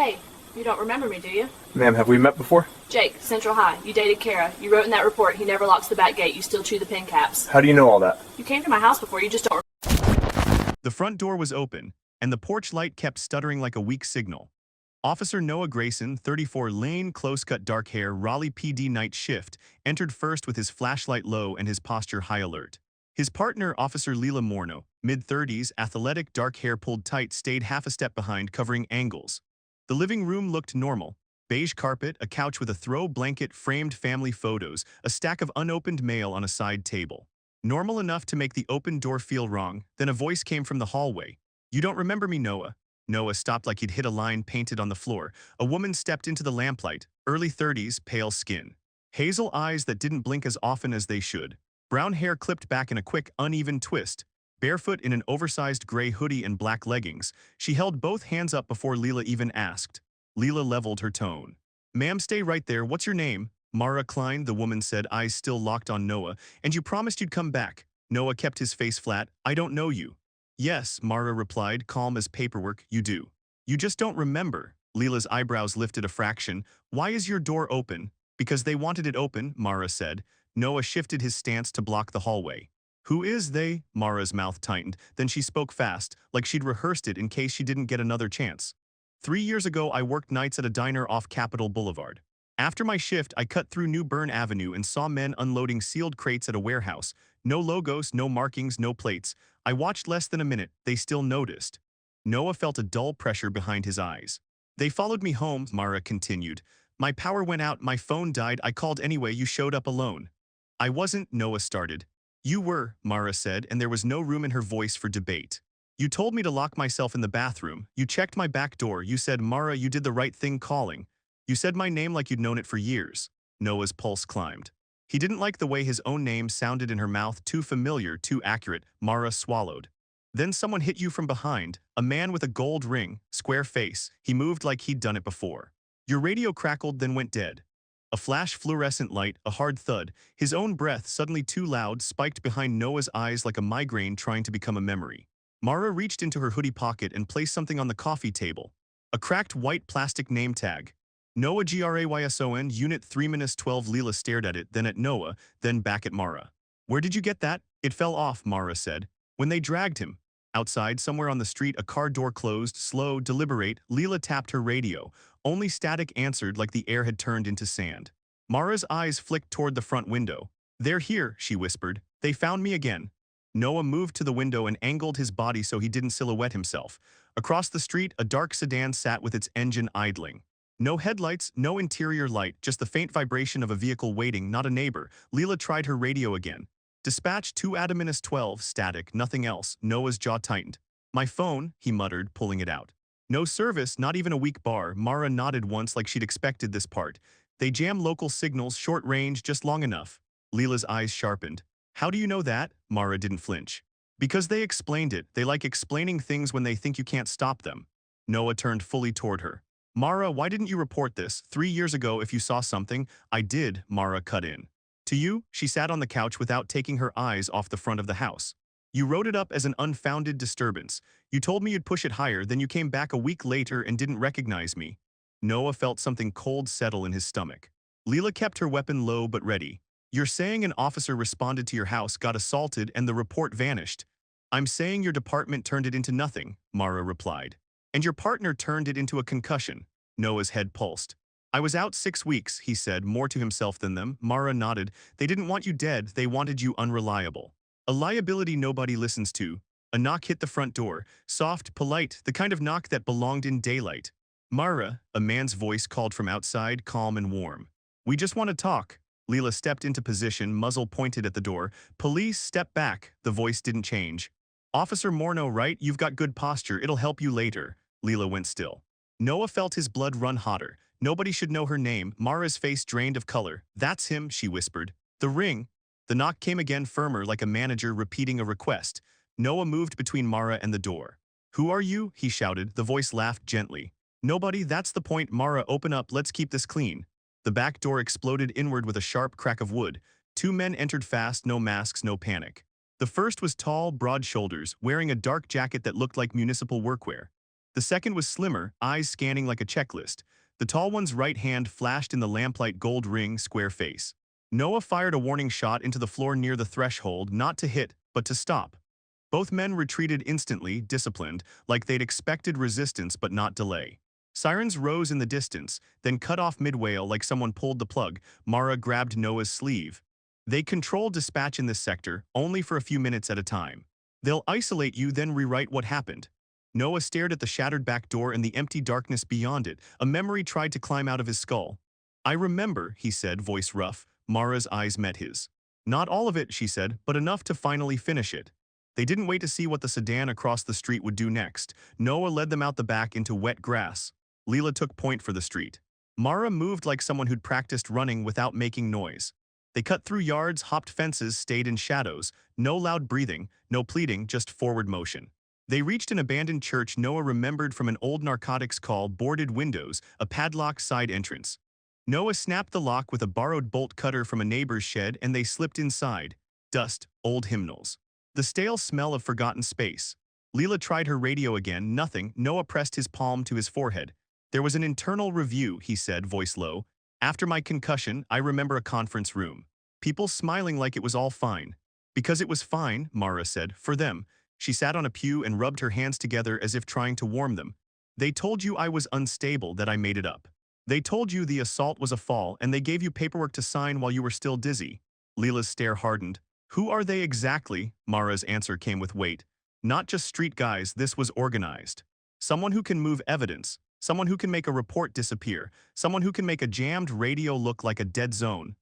Hey, you don't remember me, do you? Ma'am, have we met before? Jake, Central High. You dated Kara. You wrote in that report he never locks the back gate. You still chew the pin caps. How do you know all that? You came to my house before. You just don't. The front door was open, and the porch light kept stuttering like a weak signal. Officer Noah Grayson, 34, lane, close-cut dark hair, Raleigh PD night shift, entered first with his flashlight low and his posture high alert. His partner, Officer Leela Morno, mid-30s, athletic, dark hair pulled tight, stayed half a step behind, covering angles. The living room looked normal. Beige carpet, a couch with a throw blanket, framed family photos, a stack of unopened mail on a side table. Normal enough to make the open door feel wrong, then a voice came from the hallway. "You don't remember me, Noah?" Noah stopped like he'd hit a line painted on the floor. A woman stepped into the lamplight, early 30s, pale skin. Hazel eyes that didn't blink as often as they should. Brown hair clipped back in a quick, uneven twist. Barefoot in an oversized gray hoodie and black leggings, she held both hands up before Leela even asked. Leela leveled her tone. "Ma'am, stay right there. What's your name?" "Mara Klein," the woman said, eyes still locked on Noah. "And you promised you'd come back." Noah kept his face flat. "I don't know you." "Yes," Mara replied, calm as paperwork, "you do. You just don't remember." Leela's eyebrows lifted a fraction. "Why is your door open?" "Because they wanted it open," Mara said. Noah shifted his stance to block the hallway. "Who is they?" Mara's mouth tightened. Then she spoke fast, like she'd rehearsed it in case she didn't get another chance. "3 years ago, I worked nights at a diner off Capitol Boulevard. After my shift, I cut through New Bern Avenue and saw men unloading sealed crates at a warehouse. No logos, no markings, no plates. I watched less than a minute. They still noticed." Noah felt a dull pressure behind his eyes. "They followed me home," Mara continued. "My power went out, my phone died, I called anyway, you showed up alone." "I wasn't," Noah started. "You were," Mara said, and there was no room in her voice for debate. "You told me to lock myself in the bathroom. You checked my back door. You said, 'Mara, you did the right thing calling.' You said my name like you'd known it for years." Noah's pulse climbed. He didn't like the way his own name sounded in her mouth, too familiar, too accurate. Mara swallowed. "Then someone hit you from behind, a man with a gold ring, square face. He moved like he'd done it before. Your radio crackled, then went dead." A flash fluorescent light, a hard thud, his own breath suddenly too loud, spiked behind Noah's eyes like a migraine trying to become a memory. Mara reached into her hoodie pocket and placed something on the coffee table. A cracked white plastic name tag. Noah Grayson, Unit 3-12. Leela stared at it, then at Noah, then back at Mara. "Where did you get that?" "It fell off," Mara said. "When they dragged him." Outside, somewhere on the street, a car door closed, slow, deliberate. Leela tapped her radio. Only static answered like the air had turned into sand. Mara's eyes flicked toward the front window. "They're here," she whispered. "They found me again." Noah moved to the window and angled his body so he didn't silhouette himself. Across the street, a dark sedan sat with its engine idling. No headlights, no interior light, just the faint vibration of a vehicle waiting, not a neighbor. Leela tried her radio again. "Dispatch 2-12, static, nothing else." Noah's jaw tightened. "My phone," he muttered, pulling it out. "No service, not even a weak bar." Mara nodded once like she'd expected this part. "They jam local signals, short range, just long enough." Leela's eyes sharpened. "How do you know that?" Mara didn't flinch. "Because they explained it. They like explaining things when they think you can't stop them." Noah turned fully toward her. "Mara, why didn't you report this? 3 years ago, if you saw something." "I did," Mara cut in. "To you?" She sat on the couch without taking her eyes off the front of the house. "You wrote it up as an unfounded disturbance. You told me you'd push it higher, then you came back a week later and didn't recognize me." Noah felt something cold settle in his stomach. Leela kept her weapon low but ready. "You're saying an officer responded to your house, got assaulted, and the report vanished." "I'm saying your department turned it into nothing," Mara replied. "And your partner turned it into a concussion." Noah's head pulsed. "I was out 6 weeks," he said, more to himself than them. Mara nodded. "They didn't want you dead, they wanted you unreliable. A liability nobody listens to." A knock hit the front door. Soft, polite, the kind of knock that belonged in daylight. "Mara," a man's voice called from outside, calm and warm. "We just want to talk." Leela stepped into position, muzzle pointed at the door. "Police, step back." The voice didn't change. "Officer Morno, right? You've got good posture. It'll help you later." Leela went still. Noah felt his blood run hotter. Nobody should know her name. Mara's face drained of color. "That's him," she whispered. "The ring." The knock came again, firmer, like a manager repeating a request. Noah moved between Mara and the door. "Who are you?" he shouted. The voice laughed gently. "Nobody, that's the point. Mara, open up, let's keep this clean." The back door exploded inward with a sharp crack of wood. 2 men entered fast, no masks, no panic. The first was tall, broad shoulders, wearing a dark jacket that looked like municipal workwear. The second was slimmer, eyes scanning like a checklist. The tall one's right hand flashed in the lamplight gold ring, square face. Noah fired a warning shot into the floor near the threshold, not to hit, but to stop. Both men retreated instantly, disciplined, like they'd expected resistance but not delay. Sirens rose in the distance, then cut off mid-wail like someone pulled the plug. Mara grabbed Noah's sleeve. They control dispatch in this sector, only for a few minutes at a time. They'll isolate you, then rewrite what happened. Noah stared at the shattered back door and the empty darkness beyond it. A memory tried to climb out of his skull. I remember, he said, voice rough. Mara's eyes met his. Not all of it, she said, but enough to finally finish it. They didn't wait to see what the sedan across the street would do next. Noah led them out the back into wet grass. Leela took point for the street. Mara moved like someone who'd practiced running without making noise. They cut through yards, hopped fences, stayed in shadows. No loud breathing, no pleading, just forward motion. They reached an abandoned church Noah remembered from an old narcotics call, boarded windows, a padlocked side entrance. Noah snapped the lock with a borrowed bolt cutter from a neighbor's shed and they slipped inside. Dust, old hymnals. The stale smell of forgotten space. Leela tried her radio again, nothing. Noah pressed his palm to his forehead. There was an internal review, he said, voice low. After my concussion, I remember a conference room. People smiling like it was all fine. Because it was fine, Mara said, for them. She sat on a pew and rubbed her hands together as if trying to warm them. They told you I was unstable, that I made it up. They told you the assault was a fall, and they gave you paperwork to sign while you were still dizzy. Leela's stare hardened. Who are they exactly? Mara's answer came with weight. Not just street guys, this was organized. Someone who can move evidence. Someone who can make a report disappear. Someone who can make a jammed radio look like a dead zone.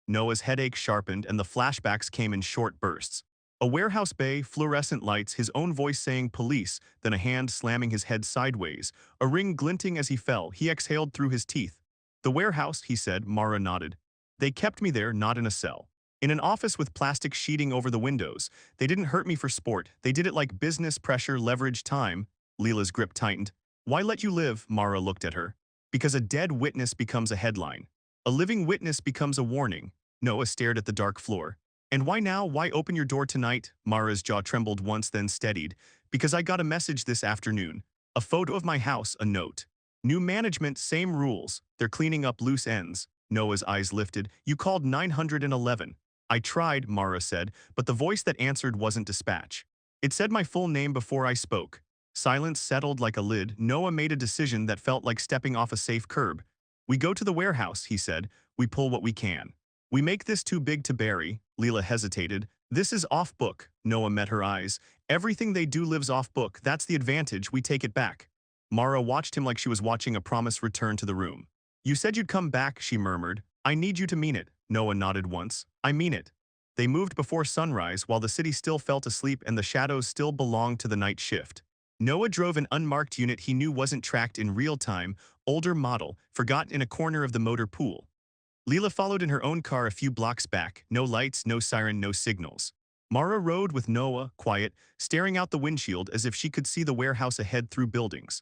Noah's headache sharpened and the flashbacks came in short bursts. A warehouse bay, fluorescent lights, his own voice saying police, then a hand slamming his head sideways, a ring glinting as he fell. He exhaled through his teeth. The warehouse, he said. Mara nodded. They kept me there, not in a cell. In an office with plastic sheeting over the windows. They didn't hurt me for sport. They did it like business, pressure, leverage, time. Leela's grip tightened. Why let you live? Mara looked at her. Because a dead witness becomes a headline. A living witness becomes a warning. Noah stared at the dark floor. And why now? Why open your door tonight? Mara's jaw trembled once, then steadied. Because I got a message this afternoon. A photo of my house, a note. New management, same rules. They're cleaning up loose ends. Noah's eyes lifted. You called 911. I tried, Mara said, but the voice that answered wasn't dispatch. It said my full name before I spoke. Silence settled like a lid. Noah made a decision that felt like stepping off a safe curb. We go to the warehouse, he said. We pull what we can. We make this too big to bury. Leela hesitated. This is off book. Noah met her eyes. Everything they do lives off book. That's the advantage. We take it back. Mara watched him like she was watching a promise return to the room. You said you'd come back, she murmured. I need you to mean it. Noah nodded once. I mean it. They moved before sunrise while the city still felt asleep and the shadows still belonged to the night shift. Noah drove an unmarked unit he knew wasn't tracked in real time, older model, forgotten in a corner of the motor pool. Leela followed in her own car a few blocks back, no lights, no siren, no signals. Mara rode with Noah, quiet, staring out the windshield as if she could see the warehouse ahead through buildings.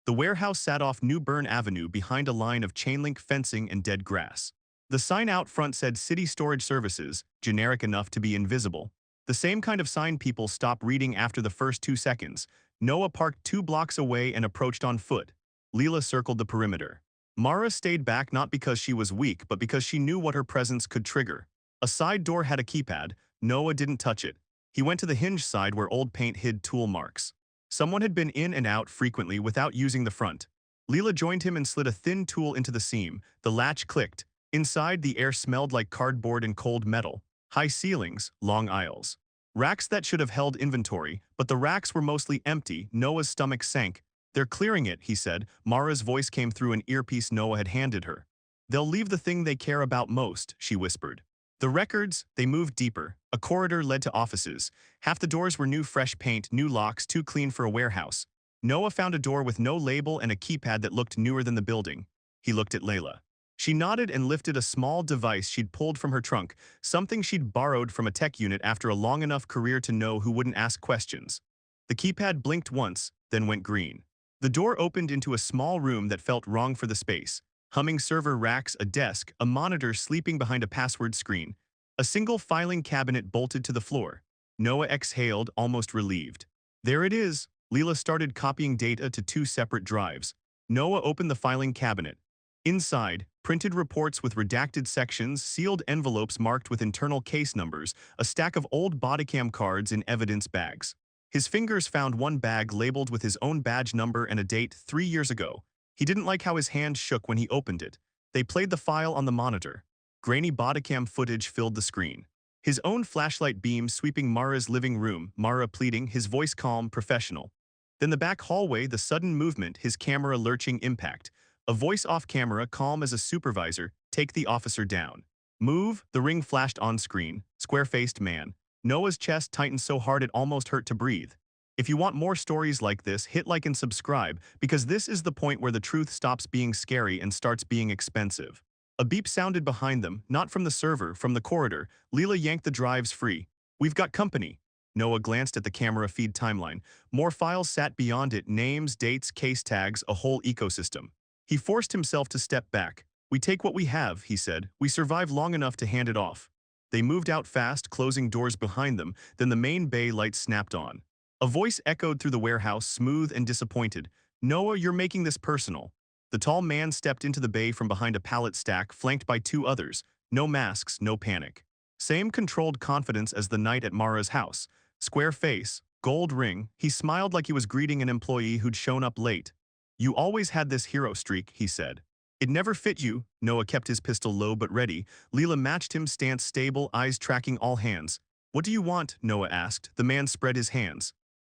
The warehouse sat off New Bern Avenue behind a line of chain-link fencing and dead grass. The sign out front said City Storage Services, generic enough to be invisible. The same kind of sign people stop reading after the first 2 seconds. Noah parked 2 blocks away and approached on foot. Leela circled the perimeter. Mara stayed back not because she was weak, but because she knew what her presence could trigger. A side door had a keypad. Noah didn't touch it. He went to the hinge side where old paint hid tool marks. Someone had been in and out frequently without using the front. Leela joined him and slid a thin tool into the seam. The latch clicked. Inside, the air smelled like cardboard and cold metal. High ceilings, long aisles. Racks that should have held inventory, but the racks were mostly empty. Noah's stomach sank. They're clearing it, he said. Mara's voice came through an earpiece Noah had handed her. They'll leave the thing they care about most, she whispered. The records, they moved deeper. A corridor led to offices. Half the doors were new fresh paint, new locks, too clean for a warehouse. Noah found a door with no label and a keypad that looked newer than the building. He looked at Layla. She nodded and lifted a small device she'd pulled from her trunk, something she'd borrowed from a tech unit after a long enough career to know who wouldn't ask questions. The keypad blinked once, then went green. The door opened into a small room that felt wrong for the space. Humming server racks, a desk, a monitor sleeping behind a password screen. A single filing cabinet bolted to the floor. Noah exhaled, almost relieved. There it is. Leela started copying data to two separate drives. Noah opened the filing cabinet. Inside, printed reports with redacted sections, sealed envelopes marked with internal case numbers, a stack of old bodycam cards in evidence bags. His fingers found one bag labeled with his own badge number and a date 3 years ago. He didn't like how his hand shook when he opened it. They played the file on the monitor. Grainy bodycam footage filled the screen. His own flashlight beam sweeping Mara's living room, Mara pleading, his voice calm, professional. Then the back hallway, the sudden movement, his camera lurching, impact. A voice off camera, calm as a supervisor, take the officer down. Move, the ring flashed on screen, square-faced man. Noah's chest tightened so hard it almost hurt to breathe. If you want more stories like this, hit like and subscribe, because this is the point where the truth stops being scary and starts being expensive. A beep sounded behind them, not from the server, from the corridor. Leela yanked the drives free. We've got company. Noah glanced at the camera feed timeline. More files sat beyond it, names, dates, case tags, a whole ecosystem. He forced himself to step back. We take what we have, he said. We survive long enough to hand it off. They moved out fast, closing doors behind them, then the main bay lights snapped on. A voice echoed through the warehouse, smooth and disappointed. Noah, you're making this personal. The tall man stepped into the bay from behind a pallet stack, flanked by two others. No masks, no panic. Same controlled confidence as the night at Mara's house. Square face, gold ring, he smiled like he was greeting an employee who'd shown up late. You always had this hero streak, he said. It never fit you. Noah kept his pistol low but ready. Leela matched him, stance stable, eyes tracking all hands. What do you want? Noah asked. The man spread his hands.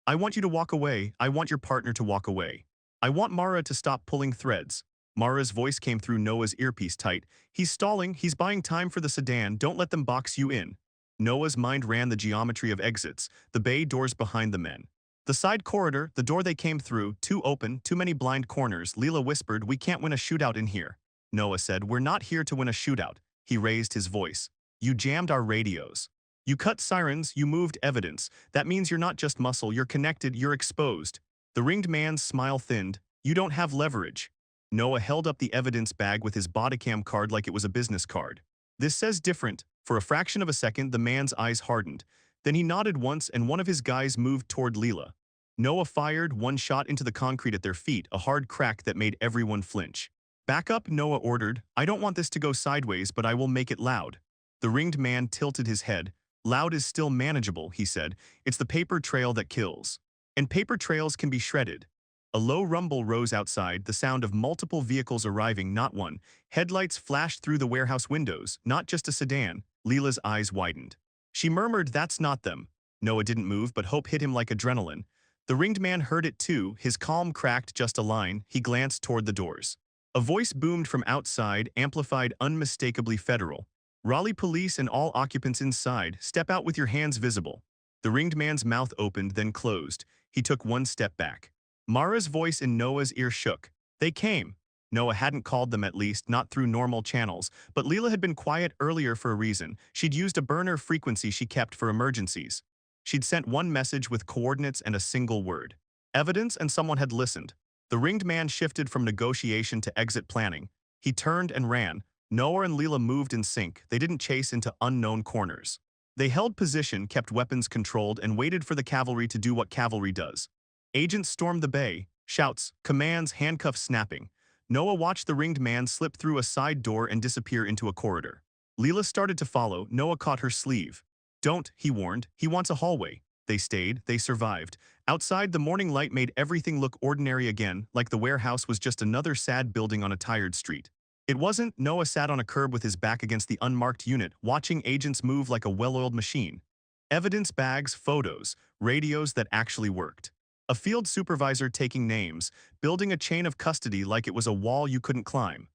I want you to walk away. I want your partner to walk away. I want Mara to stop pulling threads. Mara's voice came through Noah's earpiece tight. He's stalling. He's buying time for the sedan. Don't let them box you in. Noah's mind ran the geometry of exits, the bay doors behind the men. The side corridor, the door they came through, too open, too many blind corners. Leela whispered, we can't win a shootout in here. Noah said, we're not here to win a shootout. He raised his voice. You jammed our radios. You cut sirens, you moved evidence. That means you're not just muscle, you're connected, you're exposed. The ringed man's smile thinned. You don't have leverage. Noah held up the evidence bag with his bodycam card like it was a business card. This says different. For a fraction of a second, the man's eyes hardened. Then he nodded once and one of his guys moved toward Leela. Noah fired one shot into the concrete at their feet, a hard crack that made everyone flinch. Back up, Noah ordered. I don't want this to go sideways, but I will make it loud. The ringed man tilted his head. Loud is still manageable, he said. It's the paper trail that kills. And paper trails can be shredded. A low rumble rose outside, the sound of multiple vehicles arriving, not one. Headlights flashed through the warehouse windows, not just a sedan. Leela's eyes widened. She murmured, that's not them. Noah didn't move, but hope hit him like adrenaline. The ringed man heard it too, his calm cracked just a line. He glanced toward the doors. A voice boomed from outside, amplified unmistakably federal. Raleigh Police and all occupants inside, step out with your hands visible. The ringed man's mouth opened, then closed. He took one step back. Mara's voice in Noah's ear shook. They came. Noah hadn't called them, at least, not through normal channels, but Leela had been quiet earlier for a reason. She'd used a burner frequency she kept for emergencies. She'd sent one message with coordinates and a single word. Evidence, and someone had listened. The ringed man shifted from negotiation to exit planning. He turned and ran. Noah and Leela moved in sync. They didn't chase into unknown corners. They held position, kept weapons controlled, and waited for the cavalry to do what cavalry does. Agents stormed the bay. Shouts, commands, handcuffs snapping. Noah watched the ringed man slip through a side door and disappear into a corridor. Leela started to follow. Noah caught her sleeve. Don't, he warned. He wants a hallway. They stayed. They survived. Outside, the morning light made everything look ordinary again, like the warehouse was just another sad building on a tired street. It wasn't. Noah sat on a curb with his back against the unmarked unit, watching agents move like a well-oiled machine. Evidence bags, photos, radios that actually worked. A field supervisor taking names, building a chain of custody like it was a wall you couldn't climb.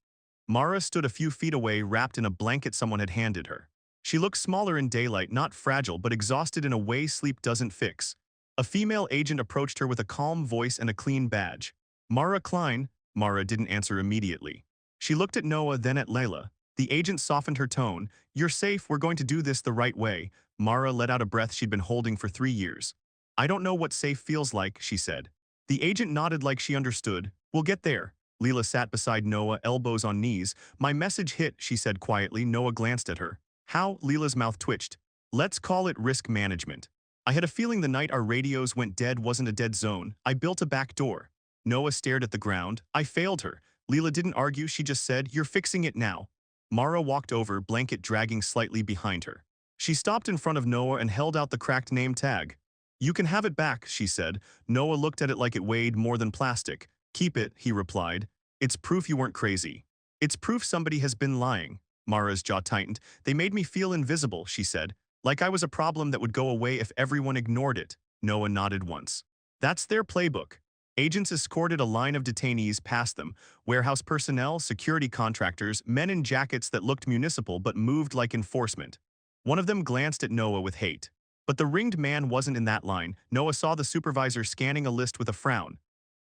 Mara stood a few feet away, wrapped in a blanket someone had handed her. She looked smaller in daylight, not fragile, but exhausted in a way sleep doesn't fix. A female agent approached her with a calm voice and a clean badge. Mara Klein. Mara didn't answer immediately. She looked at Noah, then at Layla. The agent softened her tone. You're safe, we're going to do this the right way. Mara let out a breath she'd been holding for 3 years. I don't know what safe feels like, she said. The agent nodded like she understood. We'll get there. Leela sat beside Noah, elbows on knees. My message hit, she said quietly. Noah glanced at her. How? Leela's mouth twitched. Let's call it risk management. I had a feeling the night our radios went dead wasn't a dead zone. I built a back door. Noah stared at the ground. I failed her. Leela didn't argue, she just said, "You're fixing it now." Mara walked over, blanket dragging slightly behind her. She stopped in front of Noah and held out the cracked name tag. "You can have it back," she said. Noah looked at it like it weighed more than plastic. "Keep it," he replied. "It's proof you weren't crazy. It's proof somebody has been lying." Mara's jaw tightened. "They made me feel invisible," she said. "Like I was a problem that would go away if everyone ignored it." Noah nodded once. "That's their playbook." Agents escorted a line of detainees past them, warehouse personnel, security contractors, men in jackets that looked municipal but moved like enforcement. One of them glanced at Noah with hate. But the ringed man wasn't in that line. Noah saw the supervisor scanning a list with a frown.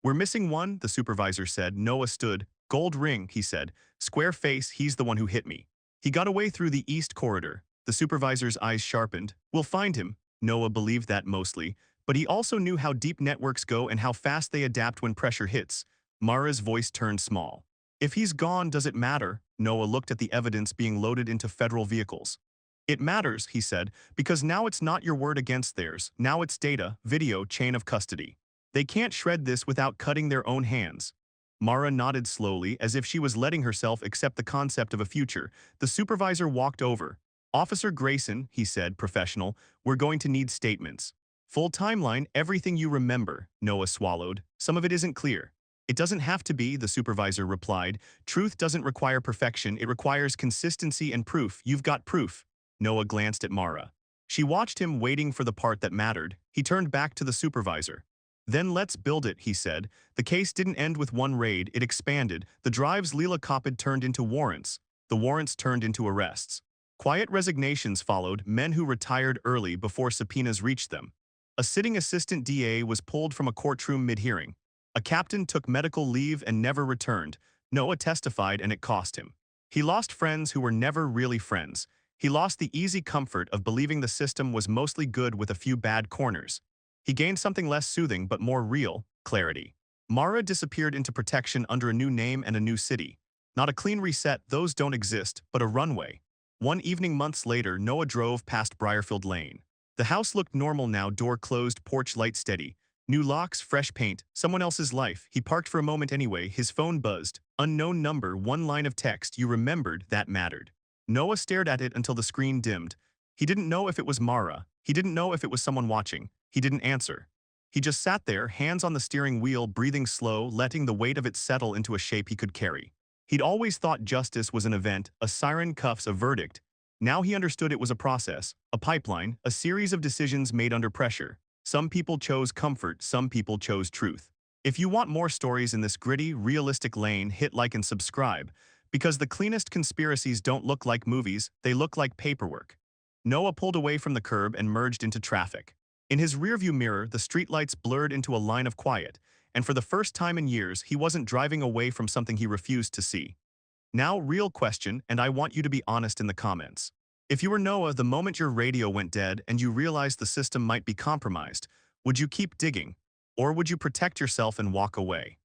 "We're missing one," the supervisor said. Noah stood. "Gold ring," he said. "Square face, he's the one who hit me. He got away through the east corridor." The supervisor's eyes sharpened. "We'll find him." Noah believed that mostly, but he also knew how deep networks go and how fast they adapt when pressure hits. Mara's voice turned small. "If he's gone, does it matter?" Noah looked at the evidence being loaded into federal vehicles. "It matters," he said, "because now it's not your word against theirs. Now it's data, video, chain of custody. They can't shred this without cutting their own hands." Mara nodded slowly, as if she was letting herself accept the concept of a future. The supervisor walked over. "Officer Grayson," he said, professional, "we're going to need statements. Full timeline, everything you remember." Noah swallowed. "Some of it isn't clear." "It doesn't have to be," the supervisor replied. "Truth doesn't require perfection, it requires consistency and proof. You've got proof." Noah glanced at Mara. She watched him, waiting for the part that mattered. He turned back to the supervisor. "Then let's build it," he said. The case didn't end with one raid, it expanded. The drives Leela copied turned into warrants. The warrants turned into arrests. Quiet resignations followed, men who retired early before subpoenas reached them. A sitting assistant DA was pulled from a courtroom mid-hearing. A captain took medical leave and never returned. Noah testified, and it cost him. He lost friends who were never really friends. He lost the easy comfort of believing the system was mostly good with a few bad corners. He gained something less soothing but more real: clarity. Mara disappeared into protection under a new name and a new city. Not a clean reset, those don't exist, but a runway. One evening months later, Noah drove past Briarfield Lane. The house looked normal now, door closed, porch light steady. New locks, fresh paint, someone else's life. He parked for a moment anyway, his phone buzzed. Unknown number, one line of text. You remembered, that mattered. Noah stared at it until the screen dimmed. He didn't know if it was Mara. He didn't know if it was someone watching. He didn't answer. He just sat there, hands on the steering wheel, breathing slow, letting the weight of it settle into a shape he could carry. He'd always thought justice was an event, a siren cuffs, a verdict. Now he understood it was a process, a pipeline, a series of decisions made under pressure. Some people chose comfort, some people chose truth. If you want more stories in this gritty, realistic lane, hit like and subscribe, because the cleanest conspiracies don't look like movies, they look like paperwork. Noah pulled away from the curb and merged into traffic. In his rearview mirror, the streetlights blurred into a line of quiet, and for the first time in years, he wasn't driving away from something he refused to see. Now, real question, and I want you to be honest in the comments. If you were Noah, the moment your radio went dead and you realized the system might be compromised, would you keep digging? Or would you protect yourself and walk away?